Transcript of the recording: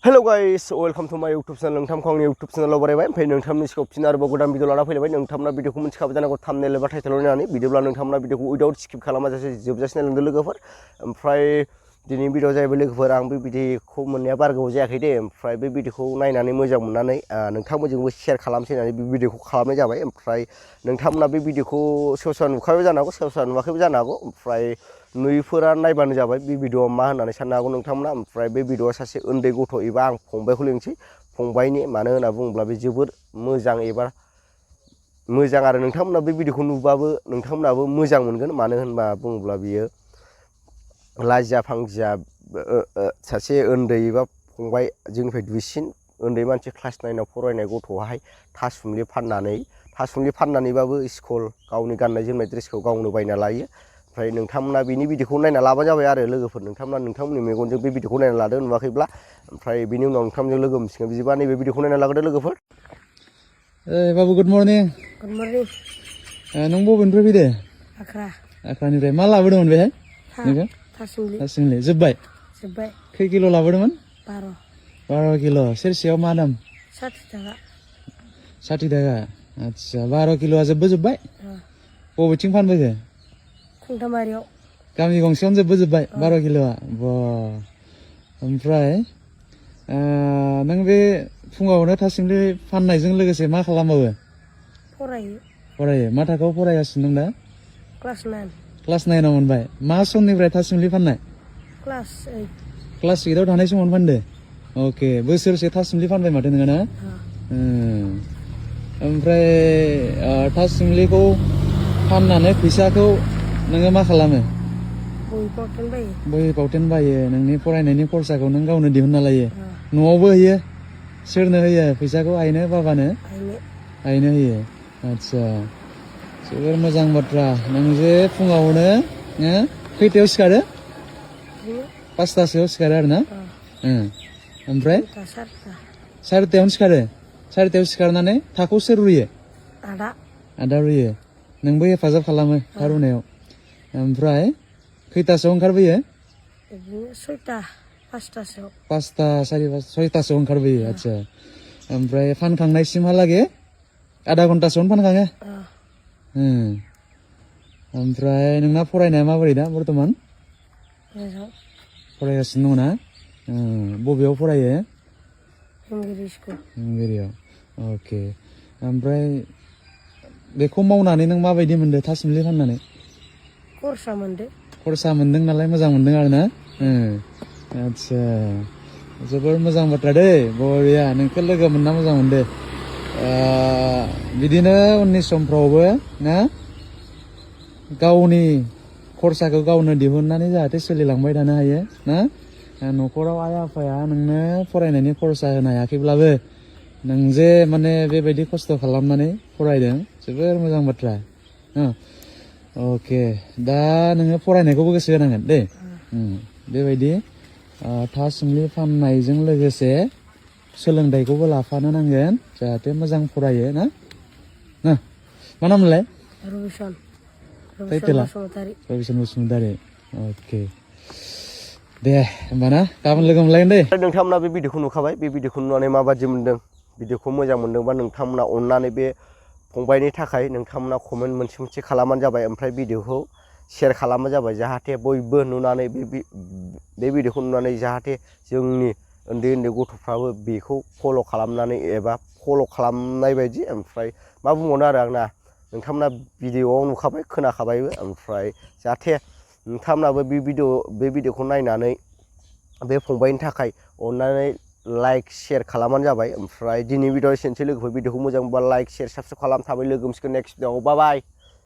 Hello guys, welcome to my YouTube channel. नोंथांखौ आंनि YouTube channel बरायबाय ओमफ्राय नोंथांनि सिगाङाव फिन आरोबाव गोदान भिडिअ लाना फैलायबाय नोंथांमोना भिडिअखौ मिथिखाबाय जानांगौ थाम्बनेल एबा टाइटेलाव नायनानै भिडिअब्ला नोंथांमोना भिडिअखौ उइदाउट स्किप खालामाजासे जोबजासिम नायलांदो लोगोफोर ओमफ्राय दिनै भिडिअ जाहैबाय लोगोफोर आं बे भिडिअखौ मोननाया बारा गोबाव जायाखै दे ओमफ्राय बे भिडिअखौ नायनानै मोजां मोननानै नोंथांमोनजोंबो शेयार खालामसै होननानै बे भिडिअखौ खालामनाय जाबाय ओमफ्राय नोंथांमोना बे भिडिअखौ सोरबा सोरबा नुखाबाय जानो हागौ सोरबा सोरबा नुवाखैबो जानो हागौ ओमफ्राय नुयिफोरा नायबानो जाबाय बे भिडिअआ मा होननानै साननो हागौ नोंथांमोना ओमफ्राय बे भिडिअआ सासे उन्दै गथ' एबा आं फंबायखौ लिंसै फंबायनि मानो होनना बुङोब्ला बे जोबोर मोजां एबा मोजां आरो नोंथांमोना बे भिडिअखौ नुबाबो नोंथांमोनाबो मोजां मोनगोन मानो होनना बुङोब्ला बियो लाजिया फांजिया सासे उन्दै एबा फंबाय जोंनिफ्राय दुइसिन उन्दै मानसि क्लास 9 आव फरायनाय गथ'आहाय थासुमलि फाननानैबाबो स्कुल गावनि गाननाय जोमनाय ड्रेसखौ गावनो बायना लायो ओमफ्राय नोंथांमोना बिनि भिडिअखौ नायना लाबानो जाबाय आरो लोगोफोर नोंथांमोना नोंथांमोननि मेगनजों बे भिडिअखौ नायना लादो नुवाखैब्ला ओमफ्राय बिनि उनाव नोंथांमोनजों लोगो मोनसिगोन बिदिबा नैबे भिडिअखौ नायना लाग्रोदो लोगोफोर बाबु गुड मर्निं नों बबेनिफ्राय फैदो आख्रानिफ्राय मा लाबोदोंमोन बेहाय थासुमलि जोब्बाय खै किल' लाबोदोंमोन 12 किल' सेरसेयाव मा दाम 60 थाखा आच्छा 12 किल'आ जोब्बाय बबेथिं फानबोखो खुंथामारियाव गामि गंसेयावनो जोब्बाय 12 किल'आ बा ओमफ्राय नों बे फुङावनो थासुमलि फाननायजों लोगोसे मा खालामबावो फरायो मा थाखोआव फरायगासिनो दं दा क्लास 9 आव मोनबाय मा समनिफ्राय थासुमलि फाननाय क्लास 8 आव थानाय समावनो फानदो अके बोसोरसे थासुमलि फानबाय माथो नोङो ना ओमफ्राय थासुमलिखौ फाननानै फैसाखौ नोङो मा खालामो बहि फावथेन बायो नोंनि फरायनायनि खरसाखौ नों गावनो दिहुनना लायो न'आवबो होयो सोरनो होयो फैसाखौ आइनो बाबानो आइनो होयो आच्छा जोबोर मोजां बाथ्रा नों जे फुङावनो खैथायाव सिखारो 5टासोआव सिखारो आरो ना ओमफ्राय 4टायावनो सिखारो 4टायाव सिखारनानै थाखौ सोर रुयो आदा रुयो नोंबो हेफाजाब खालामो था रुनायाव ओमफ्राय खैथासोआव ओंखारबोयो 5टा 6टासोआव ओंखारबोयो आच्छा ओमफ्राय फानखांनायसिमहालागै आधा घन्टासोआवनो फानखाङो ओमफ्राय नोंना फरायनाया माबोरै दा बर्थमान फरायगासिनो दङ ना बबेयाव फरायो हिमगिरियाव अके ओमफ्राय बेखौ मावनानै नों माबायदि मोनदों थासुमलि फाननानै खरसा मोनदों नालाय मोजां मोनदों आरो ना आच्छा जोबोर मोजां बाथ्रा दै बरिया नोंखौ लोगो मोनना मोजां मोनदो बिदिनो उननि समफ्रावबो ना गावनि खरसाखौ गावनो दिहुननानै जाहाथे सोलिलांबाय थानो हायो ना न'खराव आइ आफाया नोंनो फरायनायनि खरसा होनो हायाखैब्लाबो नों जे माने बेबायदि खस्थ' खालामनानै फरायदों जोबोर मोजां बाथ्रा अके दा नोङो फरायनायखौबो गोसो होनांगोन दे बेबायदि थासुमलि फाननायजों लोगोसे सोलोंथाइखौबो लाफानो नांगोन जाहाथे मोजां फरायो ना मा नामलाय टाइटेला रबिसन बसुमतारी अके दे होमबा ना गाबोन लोगो मोनलायगोन दे नोंथांमोना बे भिडिअखौ नुखाबाय बे भिडिअखौ नुनानै माबादि मोनदों भिडिअखौ मोजां मोनदोंबा नोंथांमोना अननानै बे फंबायनि थाखाय नोंथांमोना कमेन्ट मोनसे खालामबानो जाबाय ओमफ्राय भिडिअखौ शेयार खालामबानो जाबाय जाहाथे बयबो नुनानै बे भिडिअखौ नुनानै जाहाथे जोंनि उन्दै गथ'फ्राबो बेखौ फल' खालामनानै एबा फल' खालामनाय बायदि ओमफ्राय मा बुंबावनो आरो आंना नोंथांमोना भिडिअआव नुखाबाय खोनाखाबायबो ओमफ्राय जाहाथे नोंथांमोनाबो बे भिडिअखौ नायनानै बे फंबायनि थाखाय अननानै लाइक शेयार खालामबानो जाबाय ओमफ्राय दिनै भिडिअ एसेनोसै लोगोफोर भिडिअखौ मोजां मोनबा लाइक शेयार साबस्क्राइब खालाम थाबाय लोगो मोनसिगोन नेक्स्ट भिडिअआव बाय